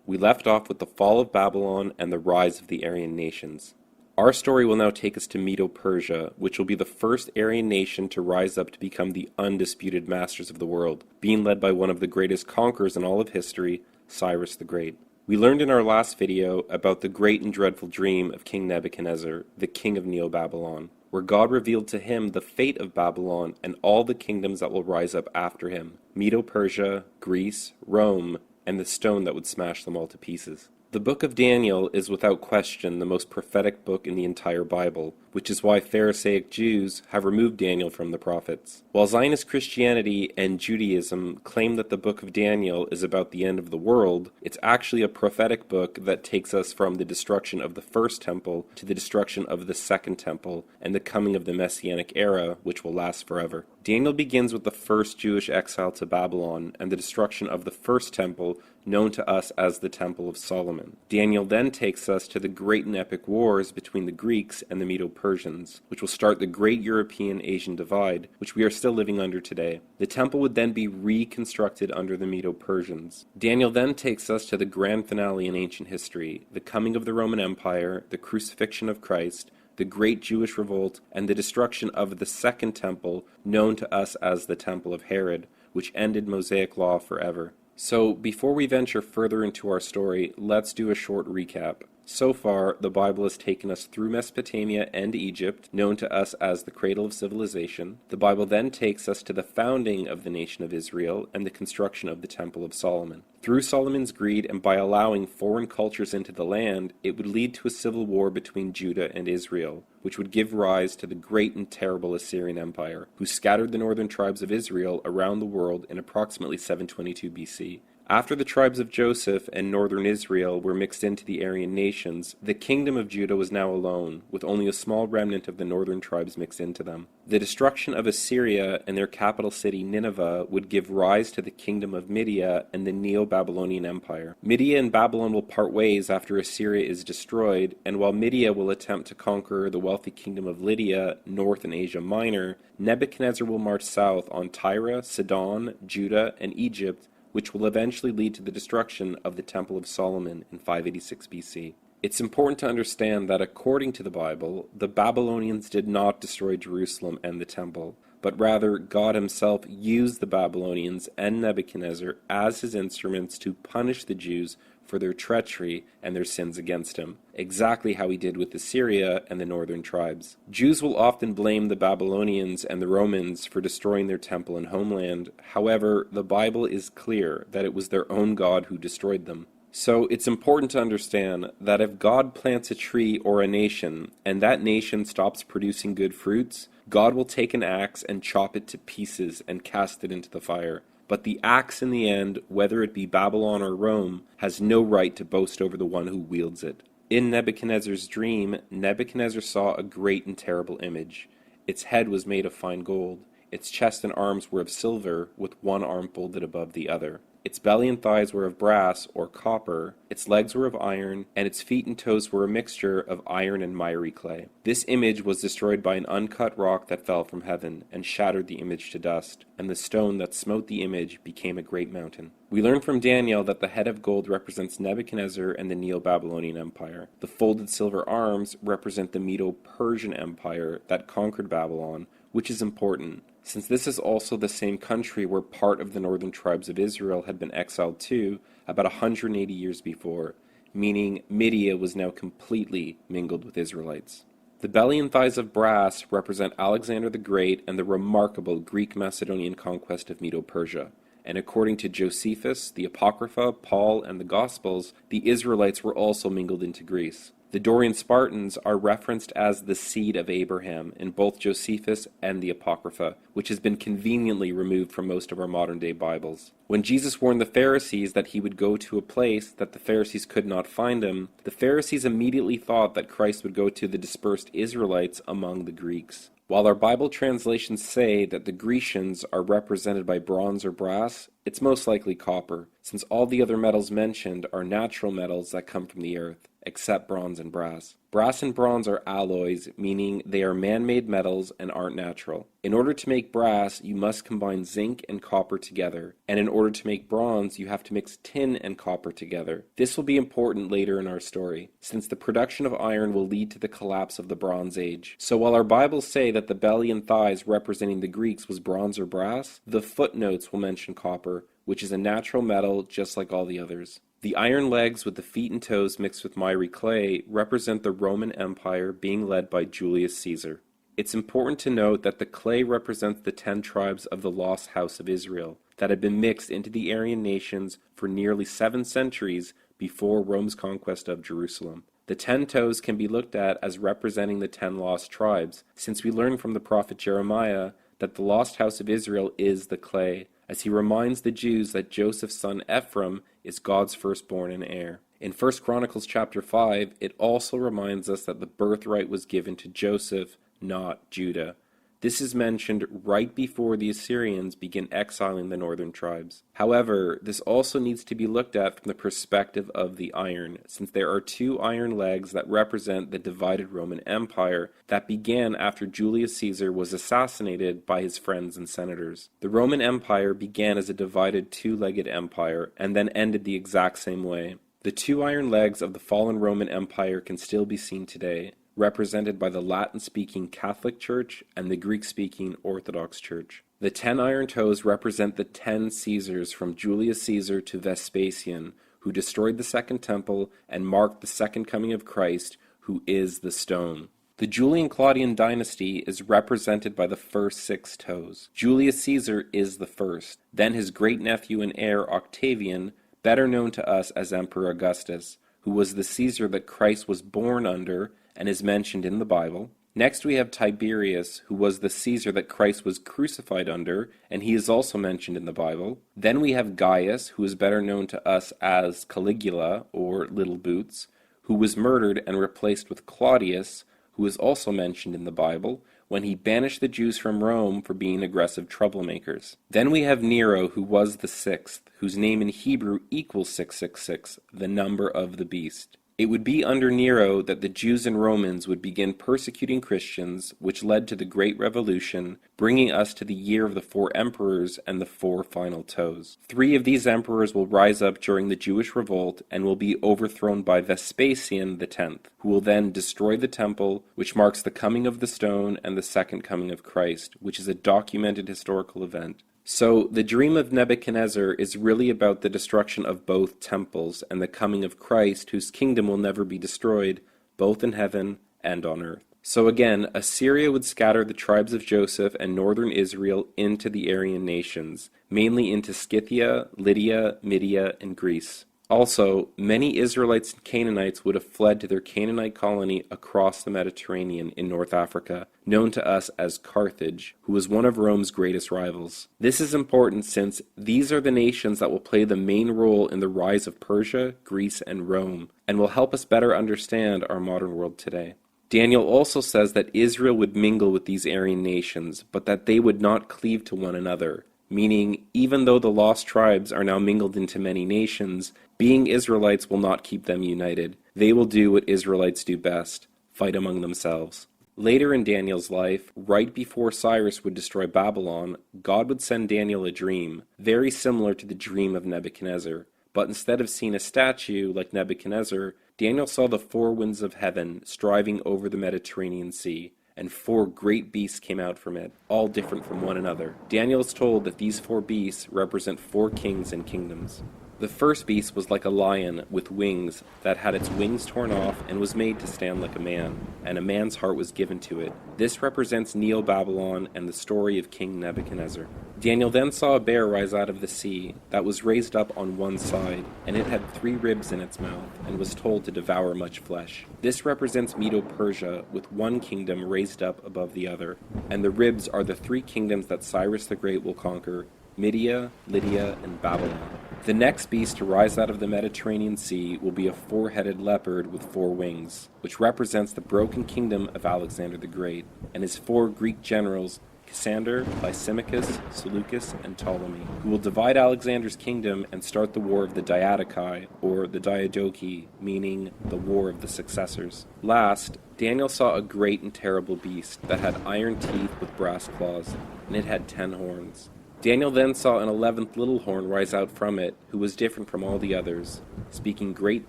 We left off with the fall of Babylon and the rise of the Aryan nations. Our story will now take us to Medo-Persia, which will be the first Aryan nation to rise up to become the undisputed masters of the world, being led by one of the greatest conquerors in all of history, Cyrus the Great. We learned in our last video about the great and dreadful dream of King Nebuchadnezzar, the king of Neo-Babylon, where God revealed to him the fate of Babylon and all the kingdoms that will rise up after him, Medo-Persia, Greece, Rome, and the stone that would smash them all to pieces. The book of Daniel is without question the most prophetic book in the entire Bible, which is why Pharisaic Jews have removed Daniel from the prophets. While Zionist Christianity and Judaism claim that the book of Daniel is about the end of the world, it's actually a prophetic book that takes us from the destruction of the first temple to the destruction of the second temple and the coming of the Messianic era, which will last forever. Daniel begins with the first Jewish exile to Babylon and the destruction of the first temple, known to us as the Temple of Solomon. Daniel then takes us to the great and epic wars between the Greeks and the Medo-Persians, which will start the great European-Asian divide, which we are still living under today. The temple would then be reconstructed under the Medo-Persians. Daniel then takes us to the grand finale in ancient history, the coming of the Roman Empire, the crucifixion of Christ, the Great Jewish Revolt, and the destruction of the Second Temple, known to us as the Temple of Herod, which ended Mosaic law forever. So, before we venture further into our story, let's do a short recap. So far, the Bible has taken us through Mesopotamia and Egypt, known to us as the cradle of civilization. The Bible then takes us to the founding of the nation of Israel and the construction of the Temple of Solomon. Through Solomon's greed and by allowing foreign cultures into the land, it would lead to a civil war between Judah and Israel, which would give rise to the great and terrible Assyrian Empire, who scattered the northern tribes of Israel around the world in approximately 722 BC. After the tribes of Joseph and northern Israel were mixed into the Aryan nations, the kingdom of Judah was now alone, with only a small remnant of the northern tribes mixed into them. The destruction of Assyria and their capital city Nineveh would give rise to the kingdom of Media and the Neo-Babylonian Empire. Media and Babylon will part ways after Assyria is destroyed, and while Media will attempt to conquer the wealthy kingdom of Lydia, North and Asia Minor, Nebuchadnezzar will march south on Tyre, Sidon, Judah, and Egypt, which will eventually lead to the destruction of the Temple of Solomon in 586 BC. It's important to understand that according to the Bible, the Babylonians did not destroy Jerusalem and the Temple, but rather God himself used the Babylonians and Nebuchadnezzar as his instruments to punish the Jews for their treachery and their sins against him, exactly how he did with Assyria and the northern tribes. Jews will often blame the Babylonians and the Romans for destroying their temple and homeland. However, the Bible is clear that it was their own God who destroyed them. So it's important to understand that if God plants a tree or a nation, and that nation stops producing good fruits, God will take an axe and chop it to pieces and cast it into the fire. But the axe in the end, whether it be Babylon or Rome, has no right to boast over the one who wields it. In Nebuchadnezzar's dream, Nebuchadnezzar saw a great and terrible image. Its head was made of fine gold. Its chest and arms were of silver, with one arm folded above the other. Its belly and thighs were of brass or copper, its legs were of iron, and its feet and toes were a mixture of iron and miry clay. This image was destroyed by an uncut rock that fell from heaven, and shattered the image to dust, and the stone that smote the image became a great mountain. We learn from Daniel that the head of gold represents Nebuchadnezzar and the Neo-Babylonian Empire. The folded silver arms represent the Medo-Persian Empire that conquered Babylon, which is important, since this is also the same country where part of the northern tribes of Israel had been exiled to about 180 years before, meaning Media was now completely mingled with Israelites. The belly and thighs of brass represent Alexander the Great and the remarkable Greek-Macedonian conquest of Medo-Persia. And according to Josephus, the Apocrypha, Paul, and the Gospels, the Israelites were also mingled into Greece. The Dorian Spartans are referenced as the seed of Abraham in both Josephus and the Apocrypha, which has been conveniently removed from most of our modern-day Bibles. When Jesus warned the Pharisees that he would go to a place that the Pharisees could not find him, the Pharisees immediately thought that Christ would go to the dispersed Israelites among the Greeks. While our Bible translations say that the Grecians are represented by bronze or brass, it's most likely copper, since all the other metals mentioned are natural metals that come from the earth. except bronze and brass. Brass and bronze are alloys, meaning they are man-made metals and aren't natural. In order to make brass, you must combine zinc and copper together, and in order to make bronze, you have to mix tin and copper together. This will be important later in our story, since the production of iron will lead to the collapse of the Bronze Age. So while our Bibles say that the belly and thighs representing the Greeks was bronze or brass, the footnotes will mention copper, which is a natural metal just like all the others. The iron legs with the feet and toes mixed with miry clay represent the Roman Empire being led by Julius Caesar. It's important to note that the clay represents the 10 tribes of the lost house of Israel that had been mixed into the Aryan nations for nearly 7 centuries before Rome's conquest of Jerusalem. The 10 toes can be looked at as representing the 10 lost tribes, since we learn from the prophet Jeremiah that the lost house of Israel is the clay, as he reminds the Jews that Joseph's son Ephraim is God's firstborn and heir. In 1 Chronicles chapter 5, it also reminds us that the birthright was given to Joseph, not Judah. This is mentioned right before the Assyrians begin exiling the northern tribes. However, this also needs to be looked at from the perspective of the iron, since there are 2 iron legs that represent the divided Roman Empire that began after Julius Caesar was assassinated by his friends and senators. The Roman Empire began as a divided 2-legged empire and then ended the exact same way. The 2 iron legs of the fallen Roman Empire can still be seen today, represented by the Latin-speaking Catholic Church and the Greek-speaking Orthodox Church. The 10 iron toes represent the 10 Caesars from Julius Caesar to Vespasian, who destroyed the Second Temple and marked the second coming of Christ, who is the stone. The Julian-Claudian dynasty is represented by the first 6 toes. Julius Caesar is the first, then his great-nephew and heir Octavian, better known to us as Emperor Augustus, who was the Caesar that Christ was born under and is mentioned in the Bible. Next we have Tiberius, who was the Caesar that Christ was crucified under, and he is also mentioned in the Bible. Then we have Gaius, who is better known to us as Caligula, or Little Boots, who was murdered and replaced with Claudius, who is also mentioned in the Bible, when he banished the Jews from Rome for being aggressive troublemakers. Then we have Nero, who was the 6th, whose name in Hebrew equals 666, the number of the beast. It would be under Nero that the Jews and Romans would begin persecuting Christians, which led to the Great Revolution, bringing us to the year of the 4 emperors and the 4 final toes. 3 of these emperors will rise up during the Jewish revolt and will be overthrown by Vespasian the 10th, who will then destroy the temple, which marks the coming of the stone and the second coming of Christ, which is a documented historical event. So, the dream of Nebuchadnezzar is really about the destruction of both temples and the coming of Christ, whose kingdom will never be destroyed, both in heaven and on earth. So again, Assyria would scatter the tribes of Joseph and northern Israel into the Aryan nations, mainly into Scythia, Lydia, Media, and Greece. Also, many Israelites and Canaanites would have fled to their Canaanite colony across the Mediterranean in North Africa, known to us as Carthage, who was one of Rome's greatest rivals. This is important since these are the nations that will play the main role in the rise of Persia, Greece, and Rome, and will help us better understand our modern world today. Daniel also says that Israel would mingle with these Aryan nations, but that they would not cleave to one another. Meaning, even though the lost tribes are now mingled into many nations, being Israelites will not keep them united. They will do what Israelites do best, fight among themselves. Later in Daniel's life, right before Cyrus would destroy Babylon, God would send Daniel a dream, very similar to the dream of Nebuchadnezzar. But instead of seeing a statue like Nebuchadnezzar, Daniel saw the 4 winds of heaven striving over the Mediterranean Sea, and 4 great beasts came out from it, all different from one another. Daniel is told that these 4 beasts represent 4 kings and kingdoms. The first beast was like a lion with wings that had its wings torn off and was made to stand like a man, and a man's heart was given to it. This represents Neo-Babylon and the story of King Nebuchadnezzar. Daniel then saw a bear rise out of the sea that was raised up on one side, and it had 3 ribs in its mouth, and was told to devour much flesh. This represents Medo-Persia, with one kingdom raised up above the other, and the ribs are the 3 kingdoms that Cyrus the Great will conquer: Media, Lydia, and Babylon. The next beast to rise out of the Mediterranean Sea will be a 4-headed leopard with 4 wings, which represents the broken kingdom of Alexander the Great, and his 4 Greek generals, Cassander, Lysimachus, Seleucus, and Ptolemy, who will divide Alexander's kingdom and start the War of the Diadochi, or the Diadochi, meaning the War of the Successors. Last, Daniel saw a great and terrible beast that had iron teeth with brass claws, and it had 10 horns. Daniel then saw an 11th little horn rise out from it, who was different from all the others, speaking great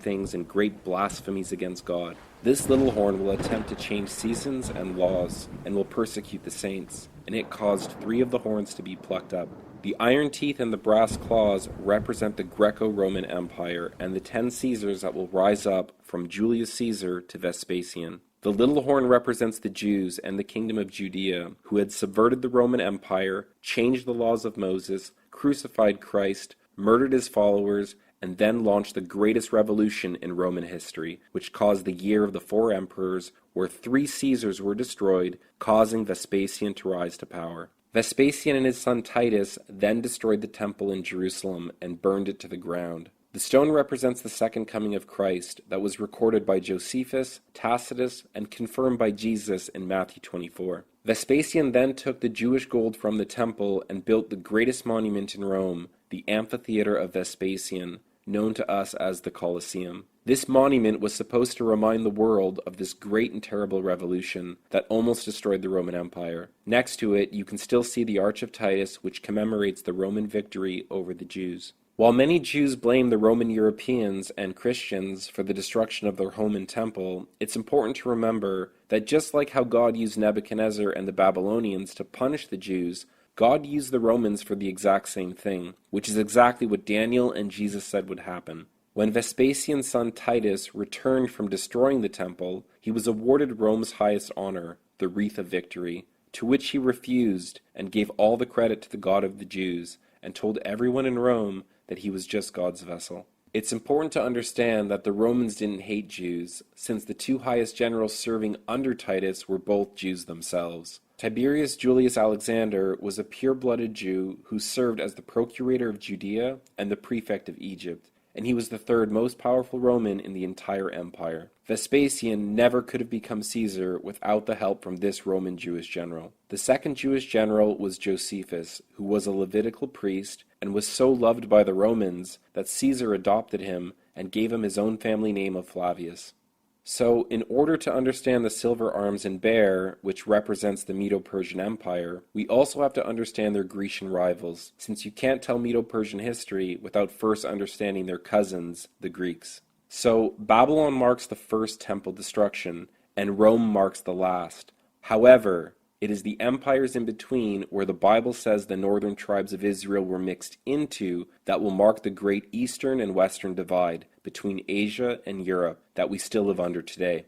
things and great blasphemies against God. This little horn will attempt to change seasons and laws, and will persecute the saints, and it caused 3 of the horns to be plucked up. The iron teeth and the brass claws represent the Greco-Roman Empire and the 10 Caesars that will rise up from Julius Caesar to Vespasian. The little horn represents the Jews and the kingdom of Judea, who had subverted the Roman Empire, changed the laws of Moses, crucified Christ, murdered his followers, and then launched the greatest revolution in Roman history, which caused the year of the 4 emperors, where 3 Caesars were destroyed, causing Vespasian to rise to power. Vespasian and his son Titus then destroyed the temple in Jerusalem and burned it to the ground. The stone represents the second coming of Christ that was recorded by Josephus, Tacitus, and confirmed by Jesus in Matthew 24. Vespasian then took the Jewish gold from the temple and built the greatest monument in Rome, the Amphitheater of Vespasian, known to us as the Colosseum. This monument was supposed to remind the world of this great and terrible revolution that almost destroyed the Roman Empire. Next to it, you can still see the Arch of Titus, which commemorates the Roman victory over the Jews. While many Jews blame the Roman Europeans and Christians for the destruction of their home and temple, it's important to remember that just like how God used Nebuchadnezzar and the Babylonians to punish the Jews, God used the Romans for the exact same thing, which is exactly what Daniel and Jesus said would happen. When Vespasian's son Titus returned from destroying the temple, he was awarded Rome's highest honor, the Wreath of Victory, to which he refused and gave all the credit to the God of the Jews, and told everyone in Rome that he was just God's vessel. It's important to understand that the Romans didn't hate Jews, since the 2 highest generals serving under Titus were both Jews themselves. Tiberius Julius Alexander was a pure-blooded Jew who served as the procurator of Judea and the prefect of Egypt, and he was the 3rd most powerful Roman in the entire empire. Vespasian never could have become Caesar without the help from this Roman Jewish general. The 2nd Jewish general was Josephus, who was a Levitical priest and was so loved by the Romans that Caesar adopted him and gave him his own family name of Flavius. So, in order to understand the silver arms and bear, which represents the Medo-Persian Empire, we also have to understand their Grecian rivals, since you can't tell Medo-Persian history without first understanding their cousins, the Greeks. So, Babylon marks the first temple destruction, and Rome marks the last. However, it is the empires in between, where the Bible says the northern tribes of Israel were mixed into, that will mark the great eastern and western divide between Asia and Europe that we still live under today.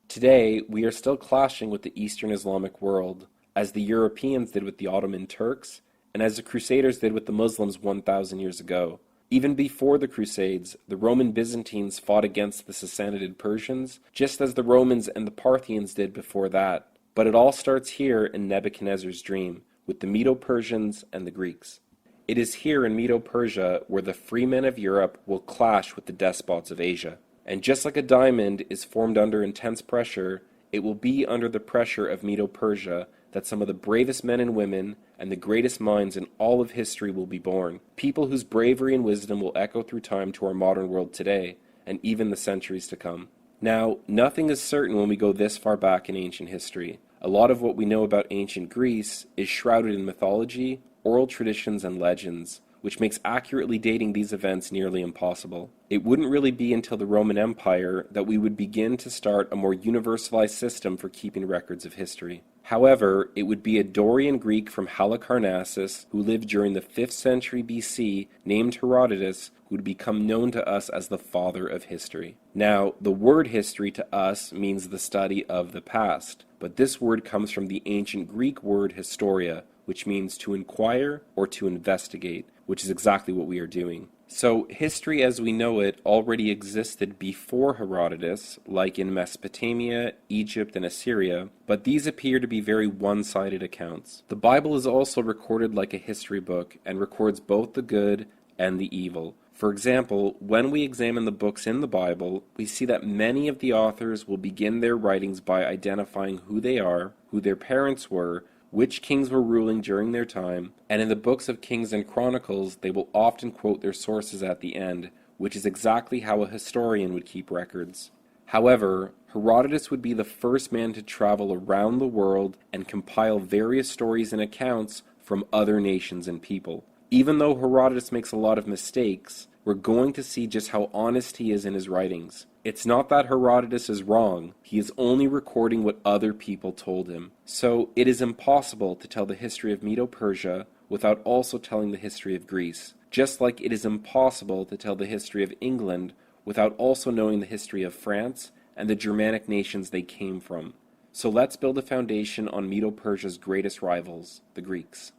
Today, we are still clashing with the Eastern Islamic world, as the Europeans did with the Ottoman Turks, and as the Crusaders did with the Muslims 1,000 years ago. Even before the Crusades, the Roman Byzantines fought against the Sassanid Persians, just as the Romans and the Parthians did before that. But it all starts here in Nebuchadnezzar's dream, with the Medo-Persians and the Greeks. It is here in Medo-Persia where the free men of Europe will clash with the despots of Asia. And just like a diamond is formed under intense pressure, it will be under the pressure of Medo-Persia that some of the bravest men and women and the greatest minds in all of history will be born. People whose bravery and wisdom will echo through time to our modern world today, and even the centuries to come. Now, nothing is certain when we go this far back in ancient history. A lot of what we know about ancient Greece is shrouded in mythology, oral traditions, and legends, which makes accurately dating these events nearly impossible. It wouldn't really be until the Roman Empire that we would begin to start a more universalized system for keeping records of history. However, it would be a Dorian Greek from Halicarnassus who lived during the 5th century BC, named Herodotus, who would become known to us as the father of history. Now, the word history to us means the study of the past, but this word comes from the ancient Greek word historia, which means to inquire or to investigate, which is exactly what we are doing. So history as we know it already existed before Herodotus, like in Mesopotamia, Egypt, and Assyria, but these appear to be very one-sided accounts. The Bible is also recorded like a history book and records both the good and the evil. For example, when we examine the books in the Bible, we see that many of the authors will begin their writings by identifying who they are, who their parents were, which kings were ruling during their time, and in the books of Kings and Chronicles they will often quote their sources at the end, which is exactly how a historian would keep records. However, Herodotus would be the first man to travel around the world and compile various stories and accounts from other nations and people. Even though Herodotus makes a lot of mistakes, we're going to see just how honest he is in his writings. It's not that Herodotus is wrong, he is only recording what other people told him. So it is impossible to tell the history of Medo-Persia without also telling the history of Greece, just like it is impossible to tell the history of England without also knowing the history of France and the Germanic nations they came from. So let's build a foundation on Medo-Persia's greatest rivals, the Greeks.